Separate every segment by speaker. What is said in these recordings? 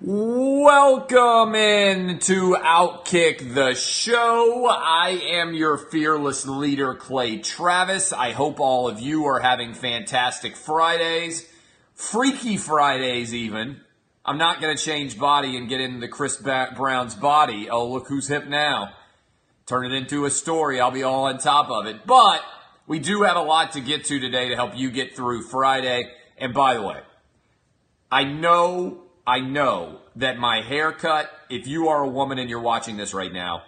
Speaker 1: Welcome in to Outkick the show. I am your fearless leader, Clay Travis. I hope all of you are having fantastic Fridays, freaky Fridays even. I'm not going to change body and get into Chris Brown's body. Oh, look who's hip now. Turn it into a story. I'll be all on top of it. But we do have a lot to get to today to help you get through Friday. And by the way, I know that my haircut, if you are a woman and you're watching this right now,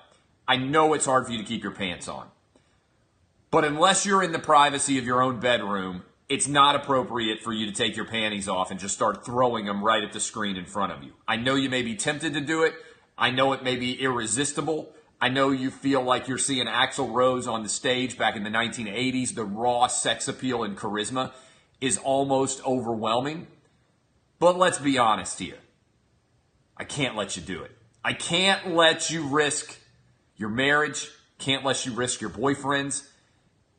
Speaker 1: I know it's hard for you to keep your pants on. But unless you're in the privacy of your own bedroom, it's not appropriate for you to take your panties off and just start throwing them right at the screen in front of you. I know you may be tempted to do it. I know it may be irresistible. I know you feel like you're seeing Axl Rose on the stage back in the 1980s. The raw sex appeal and charisma is almost overwhelming. But let's be honest here. I can't let you do it. I can't let you risk your marriage. Can't let you risk your boyfriends.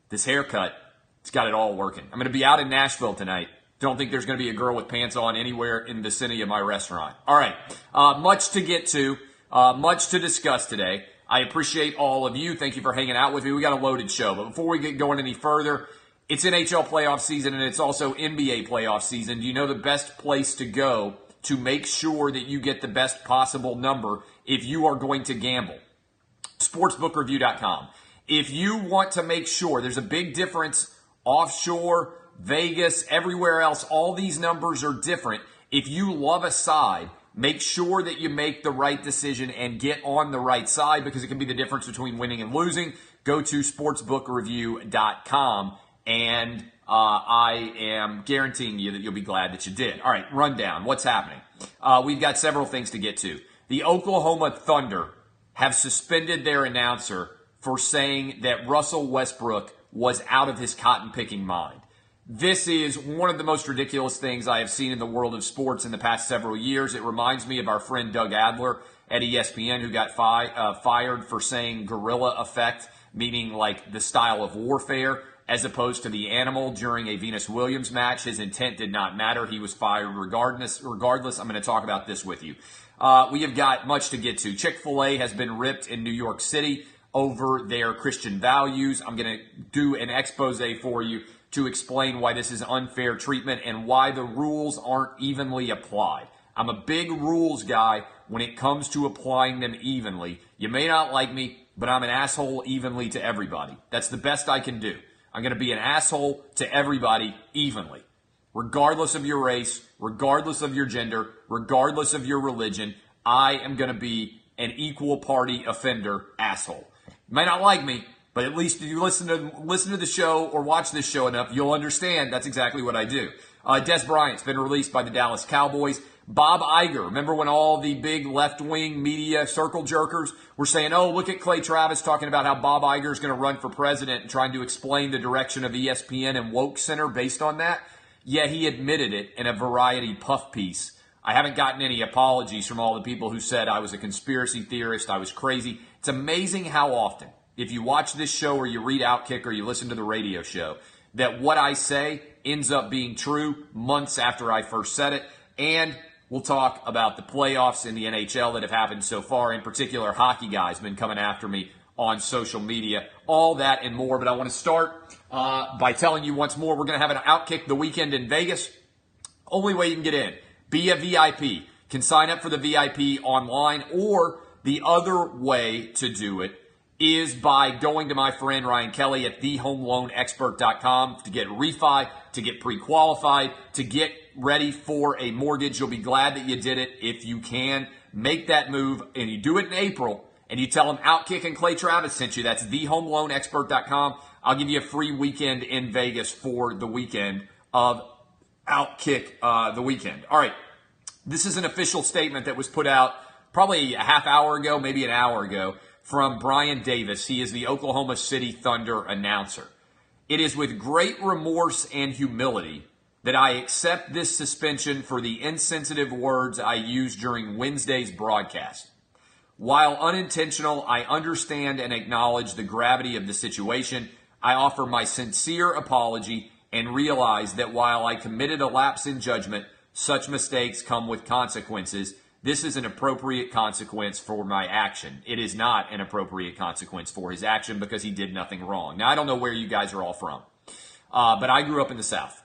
Speaker 1: This haircut, it's got it all working. I'm going to be out in Nashville tonight. Don't think there's going to be a girl with pants on anywhere in the vicinity of my restaurant. All right. Much to get to. Much to discuss today. I appreciate all of you. Thank you for hanging out with me. We got a loaded show. But before we get going any further, it's NHL playoff season and it's also NBA playoff season. Do you know the best place to go to make sure that you get the best possible number if you are going to gamble? Sportsbookreview.com. If you want to make sure, there's a big difference offshore, Vegas, everywhere else. All these numbers are different. If you love a side, make sure that you make the right decision and get on the right side because it can be the difference between winning and losing. Go to sportsbookreview.com. And I am guaranteeing you that you'll be glad that you did. All right, rundown. What's happening? We've got several things to get to. The Oklahoma Thunder have suspended their announcer for saying that Russell Westbrook was out of his cotton-picking mind. This is one of the most ridiculous things I have seen in the world of sports in the past several years. It reminds me of our friend Doug Adler at ESPN who got fired for saying guerrilla effect, meaning like the style of warfare, as opposed to the animal during a Venus Williams match. His intent did not matter. He was fired regardless. I'm going to talk about this with you. We have got much to get to. Chick-Fil-A has been ripped in New York City over their Christian values. I'm going to do an expose for you to explain why this is unfair treatment and why the rules aren't evenly applied. I'm a big rules guy when it comes to applying them evenly. You may not like me, but I'm an asshole evenly to everybody. That's the best I can do. I'm going to be an asshole to everybody evenly, regardless of your race, regardless of your gender, regardless of your religion. I am going to be an equal party offender asshole. You may not like me, but at least if you listen to the show or watch this show enough, you'll understand that's exactly what I do. Dez Bryant's been released by the Dallas Cowboys. Bob Iger, remember when all the big left-wing media circle jerkers were saying, oh, look at Clay Travis talking about how Bob Iger is going to run for president and trying to explain the direction of ESPN and Woke Center based on that? Yeah, he admitted it in a Variety puff piece. I haven't gotten any apologies from all the people who said I was a conspiracy theorist, I was crazy. It's amazing how often, if you watch this show or you read Outkick or you listen to the radio show, that what I say ends up being true months after I first said it. And we'll talk about the playoffs in the NHL that have happened so far. In particular, hockey guys have been coming after me on social media. All that and more. But I want to start by telling you once more, we're going to have an Outkick the weekend in Vegas. Only way you can get in, be a VIP. Can sign up for the VIP online, or the other way to do it is by going to my friend Ryan Kelly at thehomeloanexpert.com to get refi, to get pre-qualified, to get ready for a mortgage. You'll be glad that you did it if you can. Make that move, and you do it in April, and you tell them Outkick and Clay Travis sent you. That's thehomeloanexpert.com. I'll give you a free weekend in Vegas for the weekend of Outkick the weekend. All right, this is an official statement that was put out probably a half hour ago, maybe an hour ago, from Brian Davis. He is the Oklahoma City Thunder announcer. It is with great remorse and humility that I accept this suspension for the insensitive words I used during Wednesday's broadcast. While unintentional, I understand and acknowledge the gravity of the situation. I offer my sincere apology and realize that while I committed a lapse in judgment, such mistakes come with consequences. this is an appropriate consequence for my action. It is not an appropriate consequence for his action because he did nothing wrong. Now, I don't know where you guys are all from, but I grew up in the South,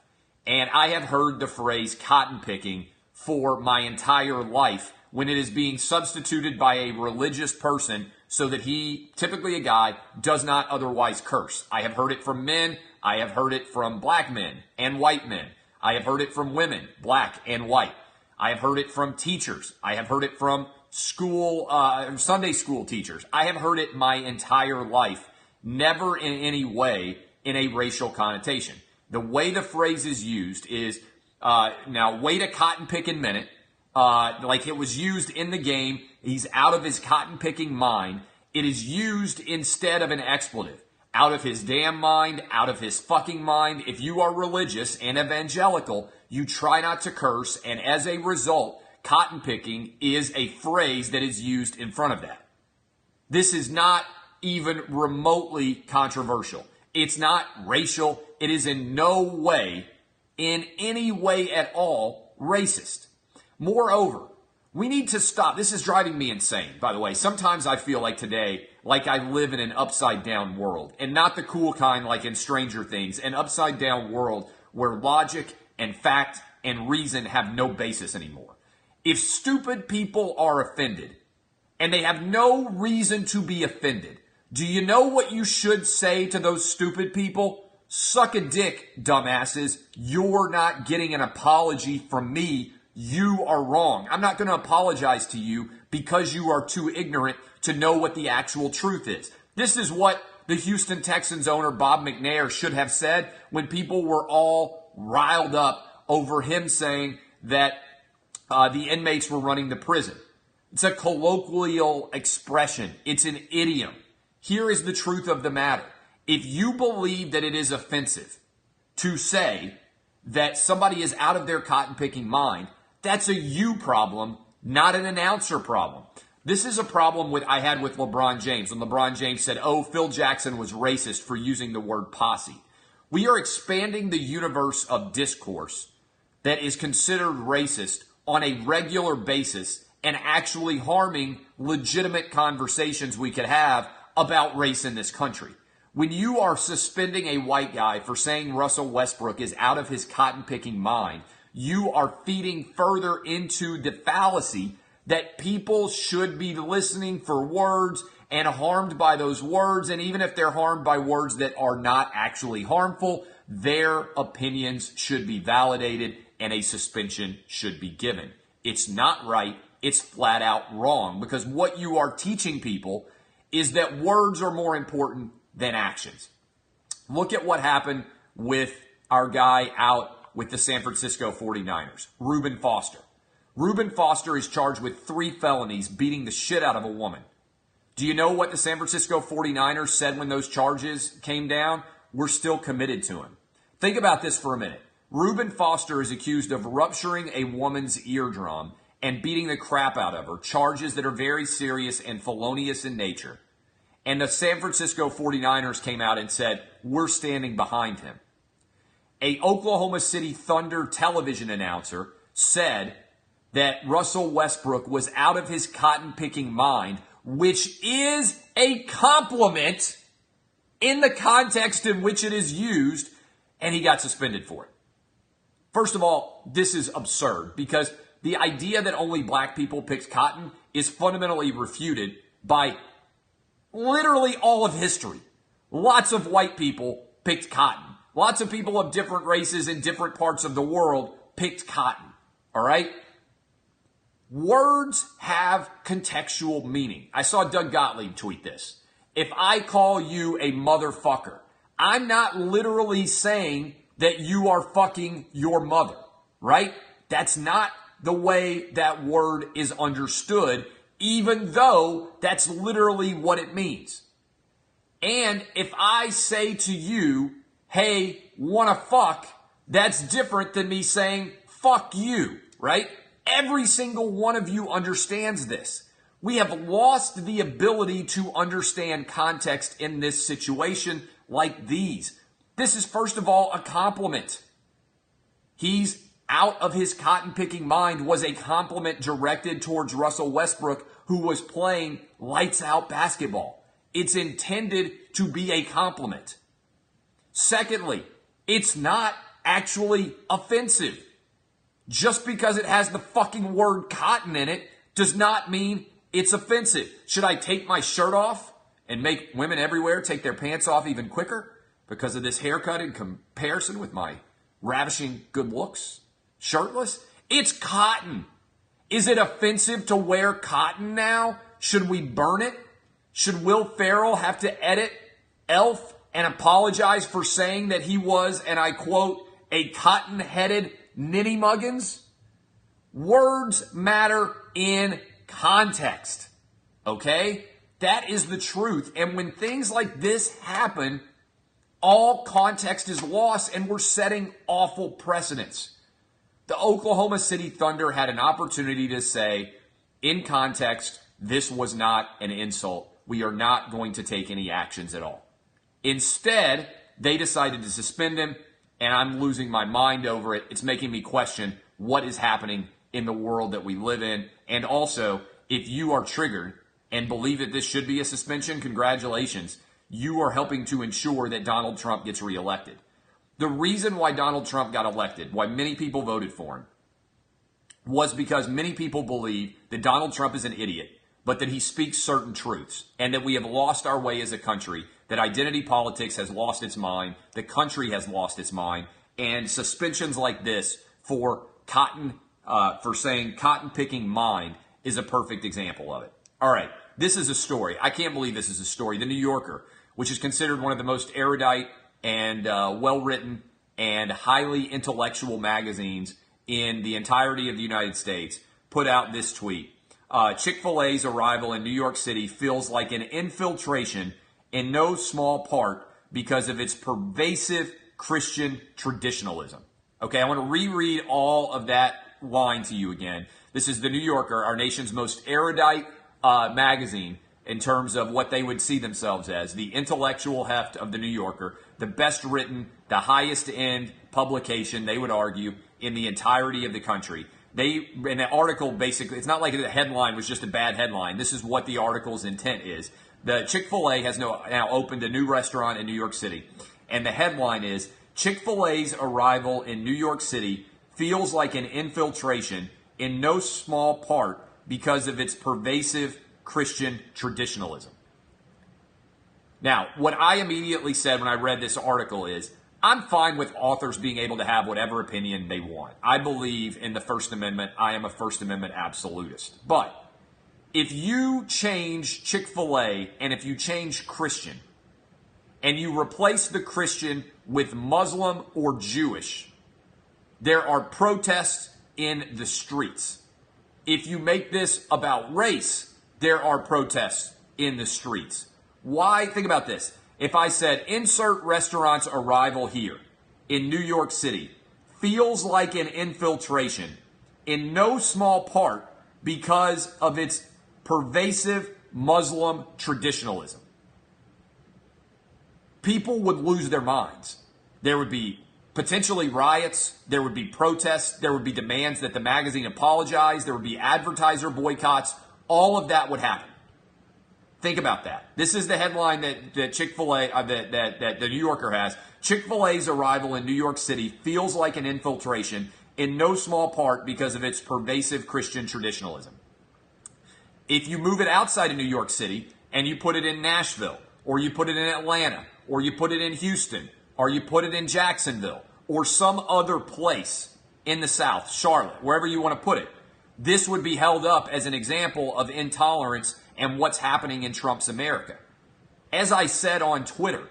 Speaker 1: and I have heard the phrase cotton picking for my entire life when it is being substituted by a religious person so that he, typically a guy, does not otherwise curse. I have heard it from men. I have heard it from black men and white men. I have heard it from women, black and white. I have heard it from teachers. I have heard it from Sunday school teachers. I have heard it my entire life, never in any way in a racial connotation. The way the phrase is used is, now wait a cotton picking minute, like it was used in the game. He's out of his cotton picking mind. It is used instead of an expletive. Out of his damn mind, out of his fucking mind. If you are religious and evangelical, you try not to curse, and as a result, cotton picking is a phrase that is used in front of that. This is not even remotely controversial. It's not racial. It is in no way, in any way at all, racist. Moreover, we need to stop. This is driving me insane, by the way. Sometimes I feel like today, like I live in an upside down world, and not the cool kind like in Stranger Things, an upside down world where logic and fact and reason have no basis anymore. If stupid people are offended, and they have no reason to be offended, do you know what you should say to those stupid people? Suck a dick, dumbasses. You're not getting an apology from me. You are wrong. I'm not going to apologize to you because you are too ignorant to know what the actual truth is. This is what the Houston Texans owner, Bob McNair, should have said when people were all riled up over him saying that the inmates were running the prison. It's a colloquial expression. It's an idiom. Here is the truth of the matter. If you believe that it is offensive to say that somebody is out of their cotton-picking mind, that's a you problem, not an announcer problem. This is a problem I had with LeBron James when LeBron James said, oh, Phil Jackson was racist for using the word posse. We are expanding the universe of discourse that is considered racist on a regular basis and actually harming legitimate conversations we could have about race in this country. When you are suspending a white guy for saying Russell Westbrook is out of his cotton-picking mind, you are feeding further into the fallacy that people should be listening for words and harmed by those words. And even if they're harmed by words that are not actually harmful, their opinions should be validated and a suspension should be given. It's not right. It's flat out wrong, because what you are teaching people is that words are more important than actions. Look at what happened with our guy out with the San Francisco 49ers, Reuben Foster. Reuben Foster is charged with 3 felonies beating the shit out of a woman. Do you know what the San Francisco 49ers said when those charges came down? We're still committed to him. Think about this for a minute. Reuben Foster is accused of rupturing a woman's eardrum and beating the crap out of her, charges that are very serious and felonious in nature. And the San Francisco 49ers came out and said, we're standing behind him. A Oklahoma City Thunder television announcer said that Russell Westbrook was out of his cotton-picking mind, which is a compliment in the context in which it is used, and he got suspended for it. First of all, this is absurd, because the idea that only black people picked cotton is fundamentally refuted by literally all of history. Lots of white people picked cotton. Lots of people of different races in different parts of the world picked cotton. All right? Words have contextual meaning. I saw Doug Gottlieb tweet this. If I call you a motherfucker, I'm not literally saying that you are fucking your mother, right? That's not the way that word is understood, even though that's literally what it means. And if I say to you, hey, wanna fuck, that's different than me saying, fuck you, right? Every single one of you understands this. We have lost the ability to understand context in this situation like these. This is, first of all, a compliment. He's out of his cotton-picking mind was a compliment directed towards Russell Westbrook, who was playing lights-out basketball. It's intended to be a compliment. Secondly, it's not actually offensive. Just because it has the fucking word cotton in it does not mean it's offensive. Should I take my shirt off and make women everywhere take their pants off even quicker because of this haircut in comparison with my ravishing good looks? Shirtless? It's cotton. Is it offensive to wear cotton now? Should we burn it? Should Will Ferrell have to edit Elf and apologize for saying that he was, and I quote, a cotton-headed ninny muggins? Words matter in context. Okay? That is the truth. And when things like this happen, all context is lost and we're setting awful precedents. The Oklahoma City Thunder had an opportunity to say, in context, this was not an insult. We are not going to take any actions at all. Instead, they decided to suspend him, and I'm losing my mind over it. It's making me question what is happening in the world that we live in. And also, if you are triggered and believe that this should be a suspension, congratulations. You are helping to ensure that Donald Trump gets reelected. The reason why Donald Trump got elected, why many people voted for him, was because many people believe that Donald Trump is an idiot, but that he speaks certain truths, and that we have lost our way as a country, that identity politics has lost its mind, the country has lost its mind, and suspensions like this for saying cotton-picking mind is a perfect example of it. All right, this is a story. I can't believe this is a story. The New Yorker, which is considered one of the most erudite and well-written and highly intellectual magazines in the entirety of the United States, put out this tweet. Chick-fil-A's arrival in New York City feels like an infiltration in no small part because of its pervasive Christian traditionalism. Okay, I want to reread all of that line to you again. This is the New Yorker, our nation's most erudite magazine in terms of what they would see themselves as, the intellectual heft of the New Yorker, the best written, the highest end publication, they would argue, in the entirety of the country. In the article, basically, it's not like the headline was just a bad headline. This is what the article's intent is. The Chick-fil-A has now opened a new restaurant in New York City. And the headline is, Chick-fil-A's arrival in New York City feels like an infiltration in no small part because of its pervasive Christian traditionalism. Now, what I immediately said when I read this article is, I'm fine with authors being able to have whatever opinion they want. I believe in the First Amendment. I am a First Amendment absolutist. But if you change Chick-fil-A and if you change Christian and you replace the Christian with Muslim or Jewish, there are protests in the streets. If you make this about race, there are protests in the streets. Why? Think about this. If I said, insert restaurant's arrival here in New York City feels like an infiltration in no small part because of its pervasive Muslim traditionalism, people would lose their minds. There would be potentially riots. There would be protests. There would be demands that the magazine apologize. There would be advertiser boycotts. All of that would happen. Think about that. This is the headline that Chick-fil-A, that the New Yorker has. Chick-fil-A's arrival in New York City feels like an infiltration in no small part because of its pervasive Christian traditionalism. If you move it outside of New York City and you put it in Nashville, or you put it in Atlanta, or you put it in Houston, or you put it in Jacksonville, or some other place in the South, Charlotte, wherever you want to put it, this would be held up as an example of intolerance and what's happening in Trump's America. As I said on Twitter,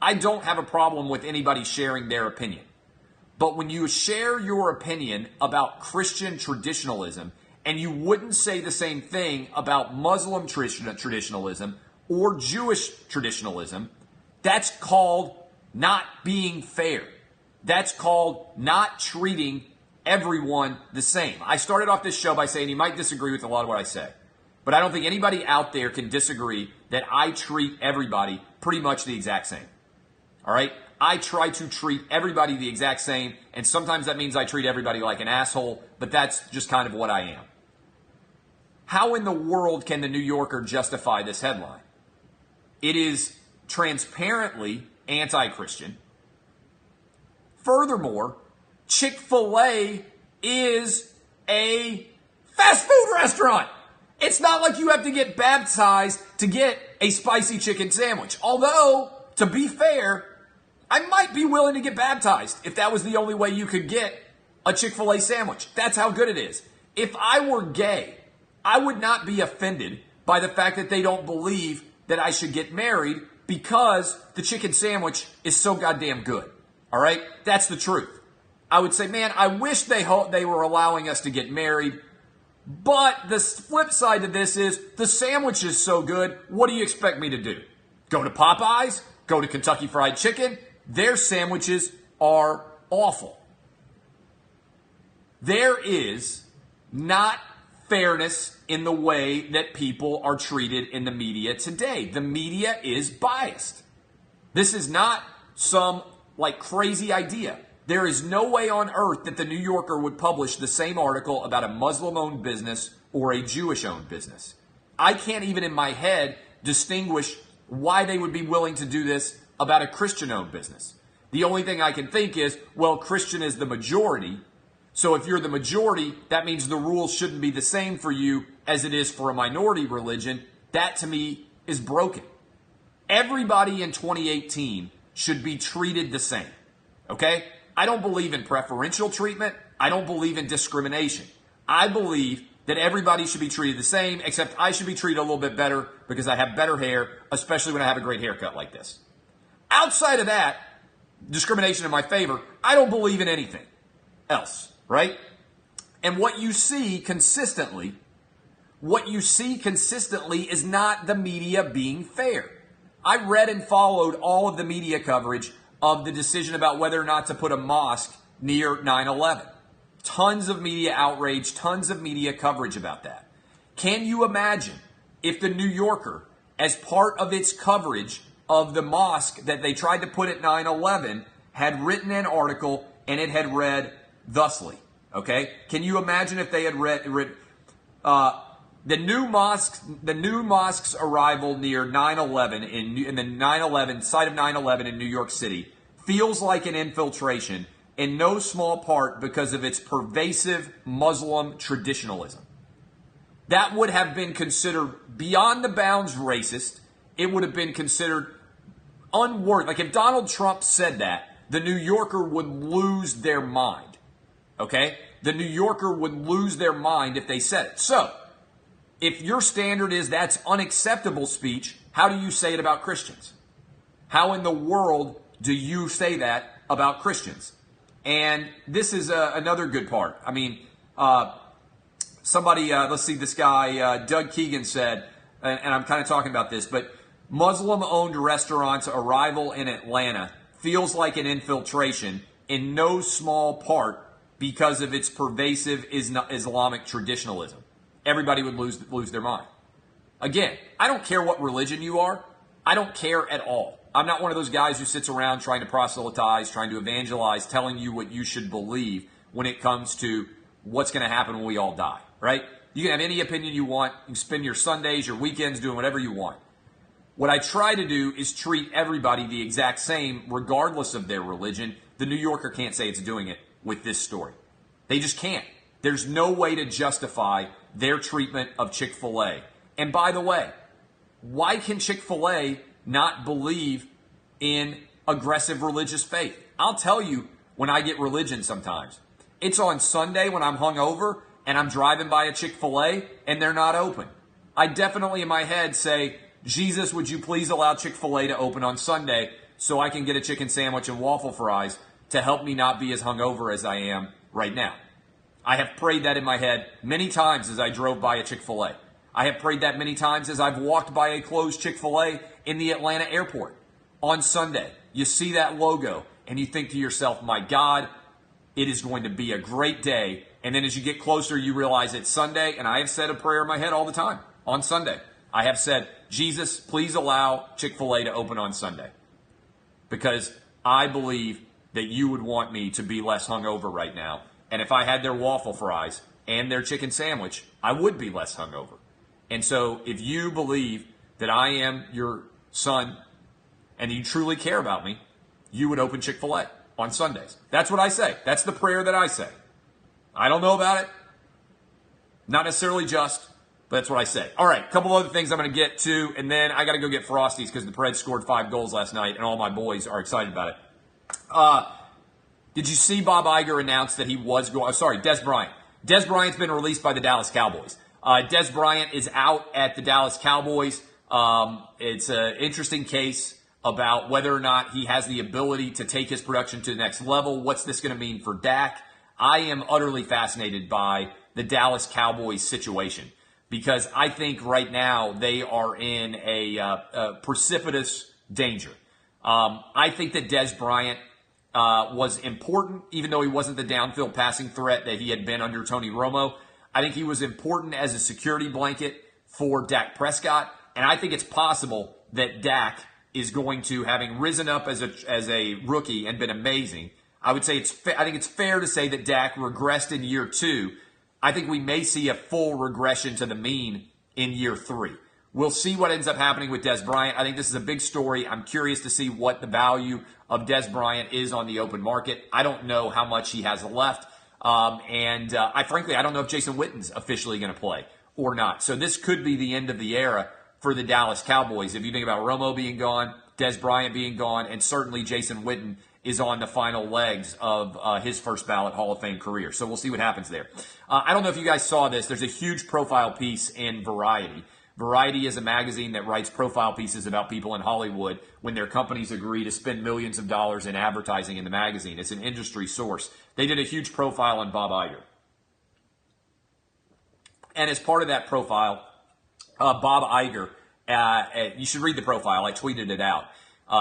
Speaker 1: I don't have a problem with anybody sharing their opinion. But when you share your opinion about Christian traditionalism and you wouldn't say the same thing about Muslim traditionalism or Jewish traditionalism, that's called not being fair. That's called not treating everyone the same. I started off this show by saying you might disagree with a lot of what I say. But I don't think anybody out there can disagree that I treat everybody pretty much the exact same. All right? I try to treat everybody the exact same, and sometimes that means I treat everybody like an asshole, but that's just kind of what I am. How in the world can the New Yorker justify this headline? It is transparently anti-Christian. Furthermore, Chick-fil-A is a fast food restaurant. It's not like you have to get baptized to get a spicy chicken sandwich. Although, to be fair, I might be willing to get baptized if that was the only way you could get a Chick-fil-A sandwich. That's how good it is. If I were gay, I would not be offended by the fact that they don't believe that I should get married because the chicken sandwich is so goddamn good. All right? That's the truth. I would say, man, I wish they were allowing us to get married. But the flip side to this is the sandwich is so good. What do you expect me to do? Go to Popeyes? Go to Kentucky Fried Chicken? Their sandwiches are awful. There is not fairness in the way that people are treated in the media today. The media is biased. This is not some crazy idea. There is no way on earth that the New Yorker would publish the same article about a Muslim-owned business or a Jewish-owned business. I can't even in my head distinguish why they would be willing to do this about a Christian-owned business. The only thing I can think is, well, Christian is the majority. So if you're the majority, that means the rules shouldn't be the same for you as it is for a minority religion. That to me is broken. Everybody in 2018 should be treated the same. Okay? I don't believe in preferential treatment. I don't believe in discrimination. I believe that everybody should be treated the same, except I should be treated a little bit better because I have better hair, especially when I have a great haircut like this. Outside of that, discrimination in my favor, I don't believe in anything else, right? And what you see consistently is not the media being fair. I read and followed all of the media coverage of the decision about whether or not to put a mosque near 9/11. Tons of media outrage, tons of media coverage about that. Can you imagine if the New Yorker, as part of its coverage of the mosque that they tried to put at 9/11, had written an article and it had read thusly? Okay? Can you imagine if they had read the new mosque's arrival near 9/11 in the 9/11 site of 9/11 in New York City feels like an infiltration in no small part because of its pervasive Muslim traditionalism. That would have been considered beyond the bounds racist. It would have been considered unworthy. Like if Donald Trump said that, the New Yorker would lose their mind. Okay? The New Yorker would lose their mind if they said it. So, if your standard is that's unacceptable speech, how do you say it about Christians? How in the world do you say that about Christians? And this is another good part. I mean, let's see, this guy, Doug Keegan said, and I'm kind of talking about this, but Muslim-owned restaurants' arrival in Atlanta feels like an infiltration in no small part because of its pervasive Islamic traditionalism. Everybody would lose their mind. Again, I don't care what religion you are. I don't care at all. I'm not one of those guys who sits around trying to proselytize, trying to evangelize, telling you what you should believe when it comes to what's going to happen when we all die, right? You can have any opinion you want. You can spend your Sundays, your weekends doing whatever you want. What I try to do is treat everybody the exact same, regardless of their religion. The New Yorker can't say it's doing it with this story. They just can't. There's no way to justify their treatment of Chick-fil-A. And by the way, why can Chick-fil-A not believe in aggressive religious faith? I'll tell you when I get religion sometimes. It's on Sunday when I'm hungover and I'm driving by a Chick-fil-A and they're not open. I definitely in my head say, Jesus, would you please allow Chick-fil-A to open on Sunday so I can get a chicken sandwich and waffle fries to help me not be as hungover as I am right now. I have prayed that in my head many times as I drove by a Chick-fil-A. I have prayed that many times as I've walked by a closed Chick-fil-A in the Atlanta airport on Sunday. You see that logo and you think to yourself, my God, it is going to be a great day. And then as you get closer, you realize it's Sunday. And I have said a prayer in my head all the time on Sunday. I have said, Jesus, please allow Chick-fil-A to open on Sunday. Because I believe that you would want me to be less hungover right now. And if I had their waffle fries and their chicken sandwich, I would be less hungover. And so if you believe that I am your son and you truly care about me, you would open Chick-fil-A on Sundays. That's what I say. That's the prayer that I say. I don't know about it. Not necessarily just, but that's what I say. All right, a couple other things I'm going to get to, and then I got to go get Frosties because the Preds scored 5 goals last night, and all my boys are excited about it. Did you see Bob Iger announce that he was going? Dez Bryant. Dez Bryant's been released by the Dallas Cowboys. Dez Bryant is out at the Dallas Cowboys. It's an interesting case about whether or not he has the ability to take his production to the next level. What's this going to mean for Dak? I am utterly fascinated by the Dallas Cowboys situation because I think right now they are in a precipitous danger. I think that Dez Bryant was important, even though he wasn't the downfield passing threat that he had been under Tony Romo. I think he was important as a security blanket for Dak Prescott, and I think it's possible that Dak is going to, having risen up as a rookie and been amazing, I think it's fair to say that Dak regressed in year 2. I think we may see a full regression to the mean in year 3. We'll see what ends up happening with Dez Bryant. I think this is a big story. I'm curious to see what the value of Dez Bryant is on the open market. I don't know how much he has left. Frankly, I don't know if Jason Witten's officially going to play or not. So this could be the end of the era for the Dallas Cowboys. If you think about Romo being gone, Dez Bryant being gone, and certainly Jason Witten is on the final legs of his first ballot Hall of Fame career. So we'll see what happens there. I don't know if you guys saw this. There's a huge profile piece in Variety. Variety is a magazine that writes profile pieces about people in Hollywood when their companies agree to spend millions of dollars in advertising in the magazine. It's an industry source. They did a huge profile on Bob Iger. And as part of that profile, Bob Iger, you should read the profile. I tweeted it out.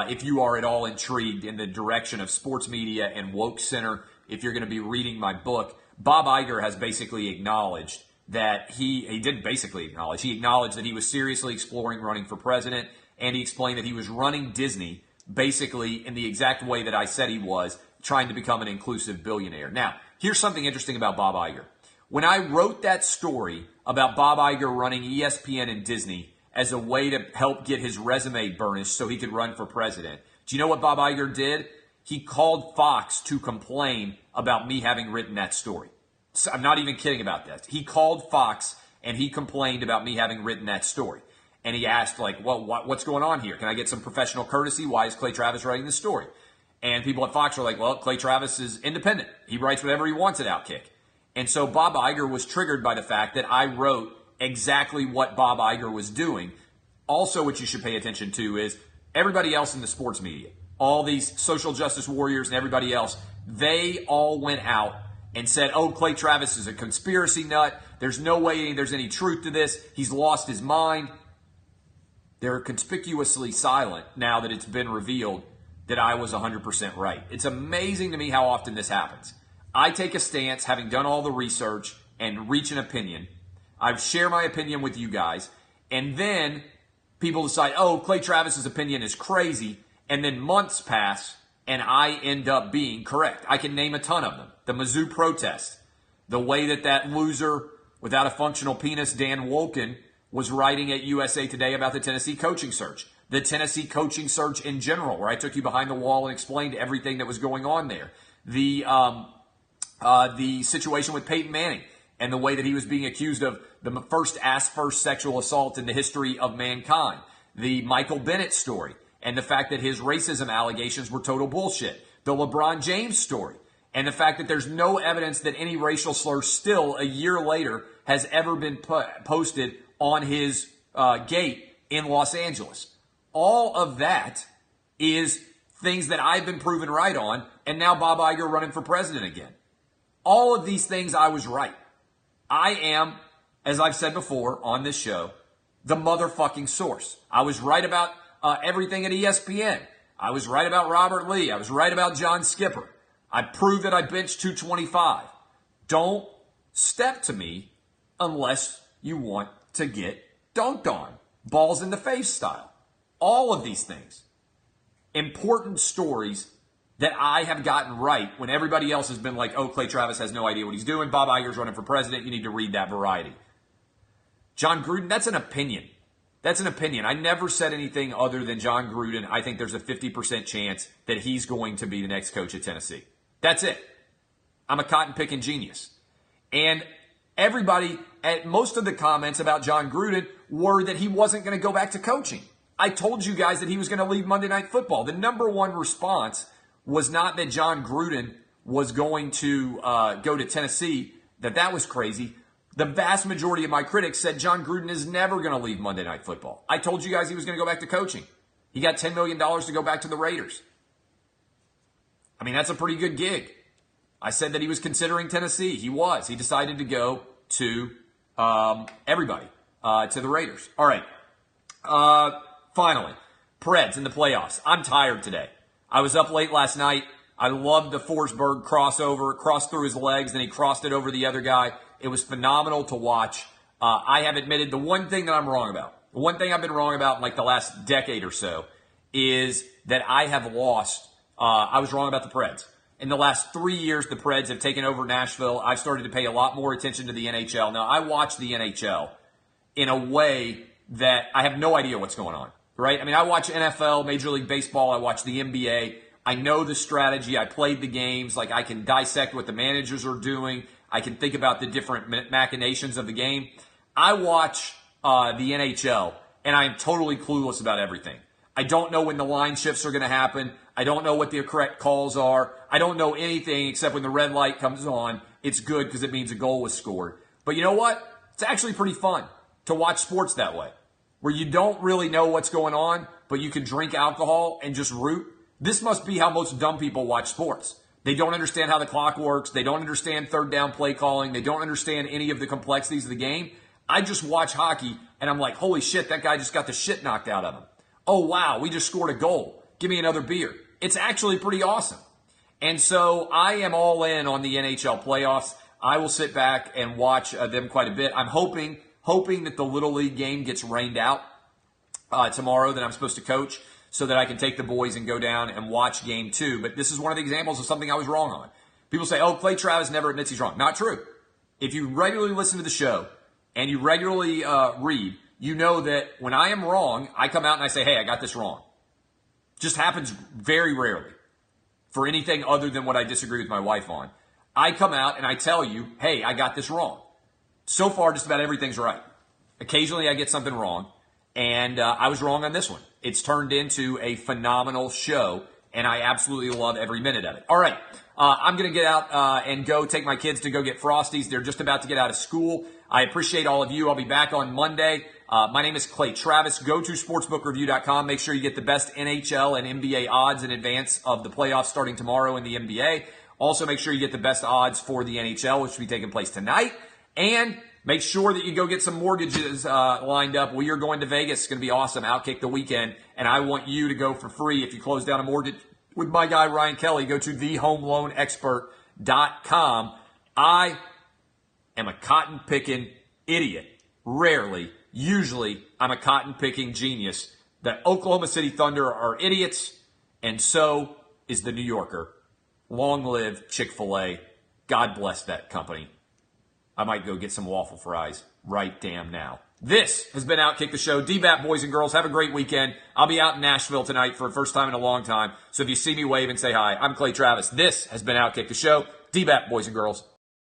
Speaker 1: If you are at all intrigued in the direction of sports media and woke center, if you're going to be reading my book, Bob Iger has basically acknowledged that he acknowledged that he was seriously exploring running for president, and he explained that he was running Disney basically in the exact way that I said he was, trying to become an inclusive billionaire. Now, here's something interesting about Bob Iger. When I wrote that story about Bob Iger running ESPN and Disney as a way to help get his resume burnished so he could run for president, do you know what Bob Iger did? He called Fox to complain about me having written that story. So I'm not even kidding about that. He called Fox and he complained about me having written that story. And he asked, what's going on here? Can I get some professional courtesy? Why is Clay Travis writing this story? And people at Fox were like, well, Clay Travis is independent. He writes whatever he wants at Outkick. And so Bob Iger was triggered by the fact that I wrote exactly what Bob Iger was doing. Also, what you should pay attention to is everybody else in the sports media, all these social justice warriors and everybody else, they all went out and said, oh, Clay Travis is a conspiracy nut. There's no way there's any truth to this. He's lost his mind. They're conspicuously silent now that it's been revealed that I was 100% right. It's amazing to me how often this happens. I take a stance, having done all the research, and reach an opinion. I share my opinion with you guys, and then people decide, oh, Clay Travis's opinion is crazy, and then months pass, and I end up being correct. I can name a ton of them. The Mizzou protest, the way that loser without a functional penis, Dan Wolken, was writing at USA Today about the Tennessee coaching search, the Tennessee coaching search in general, where I took you behind the wall and explained everything that was going on there, the situation with Peyton Manning and the way that he was being accused of the first sexual assault in the history of mankind, the Michael Bennett story, and the fact that his racism allegations were total bullshit, the LeBron James story, and the fact that there's no evidence that any racial slur still a year later has ever been posted on his gate in Los Angeles. All of that is things that I've been proven right on, and now Bob Iger running for president again. All of these things I was right. I am, as I've said before on this show, the motherfucking source. I was right about everything at ESPN. I was right about Robert Lee. I was right about John Skipper. I proved that I benched 225. Don't step to me unless you want to get dunked on. Balls in the face style. All of these things. Important stories that I have gotten right when everybody else has been like, oh, Clay Travis has no idea what he's doing. Bob Iger's running for president. You need to read that Variety. John Gruden, that's an opinion. That's an opinion. I never said anything other than John Gruden. I think there's a 50% chance that he's going to be the next coach at Tennessee. That's it. I'm a cotton-picking genius. And everybody, at most of the comments about John Gruden were that he wasn't going to go back to coaching. I told you guys that he was going to leave Monday Night Football. The number one response was not that John Gruden was going to go to Tennessee, that was crazy. The vast majority of my critics said John Gruden is never going to leave Monday Night Football. I told you guys he was going to go back to coaching. He got $10 million to go back to the Raiders. I mean, that's a pretty good gig. I said that he was considering Tennessee. He was. He decided to go to everybody, to the Raiders. All right. Finally, Preds in the playoffs. I'm tired today. I was up late last night. I loved the Forsberg crossover, crossed through his legs, then he crossed it over the other guy. It was phenomenal to watch. I have admitted the one thing that I'm wrong about, the one thing I've been wrong about in like the last decade or so is that I have lost. I was wrong about the Preds. In the last 3 years, the Preds have taken over Nashville. I've started to pay a lot more attention to the NHL. Now, I watch the NHL in a way that I have no idea what's going on. Right? I mean, I watch NFL, Major League Baseball. I watch the NBA. I know the strategy. I played the games. Like, I can dissect what the managers are doing. I can think about the different machinations of the game. I watch the NHL, and I am totally clueless about everything. I don't know when the line shifts are going to happen. I don't know what the correct calls are. I don't know anything except when the red light comes on, it's good because it means a goal was scored. But you know what? It's actually pretty fun to watch sports that way, where you don't really know what's going on, but you can drink alcohol and just root. This must be how most dumb people watch sports. They don't understand how the clock works. They don't understand third down play calling. They don't understand any of the complexities of the game. I just watch hockey, and I'm like, holy shit, that guy just got the shit knocked out of him. Oh, wow, we just scored a goal. Give me another beer. It's actually pretty awesome. And so I am all in on the NHL playoffs. I will sit back and watch them quite a bit. I'm hoping that the Little League game gets rained out tomorrow that I'm supposed to coach so that I can take the boys and go down and watch game 2. But this is one of the examples of something I was wrong on. People say, oh, Clay Travis never admits he's wrong. Not true. If you regularly listen to the show and you regularly read, you know that when I am wrong, I come out and I say, hey, I got this wrong. Just happens very rarely for anything other than what I disagree with my wife on. I come out and I tell you, hey, I got this wrong. So far, just about everything's right. Occasionally, I get something wrong, and I was wrong on this one. It's turned into a phenomenal show, and I absolutely love every minute of it. All right, I'm going to get out and go take my kids to go get Frosties. They're just about to get out of school. I appreciate all of you. I'll be back on Monday. My name is Clay Travis. Go to sportsbookreview.com. Make sure you get the best NHL and NBA odds in advance of the playoffs starting tomorrow in the NBA. Also, make sure you get the best odds for the NHL, which will be taking place tonight. And make sure that you go get some mortgages lined up. We are going to Vegas. It's going to be awesome. Outkick the weekend. And I want you to go for free. If you close down a mortgage with my guy, Ryan Kelly, go to thehomeloanexpert.com. I am a cotton-picking idiot. Rarely. Usually, I'm a cotton-picking genius. The Oklahoma City Thunder are idiots, and so is the New Yorker. Long live Chick-Fil-A. God bless that company. I might go get some waffle fries right damn now. This has been Outkick the Show. DBAP, boys and girls, have a great weekend. I'll be out in Nashville tonight for the first time in a long time. So if you see me, wave and say hi. I'm Clay Travis. This has been Outkick the Show. DBAP, boys and girls.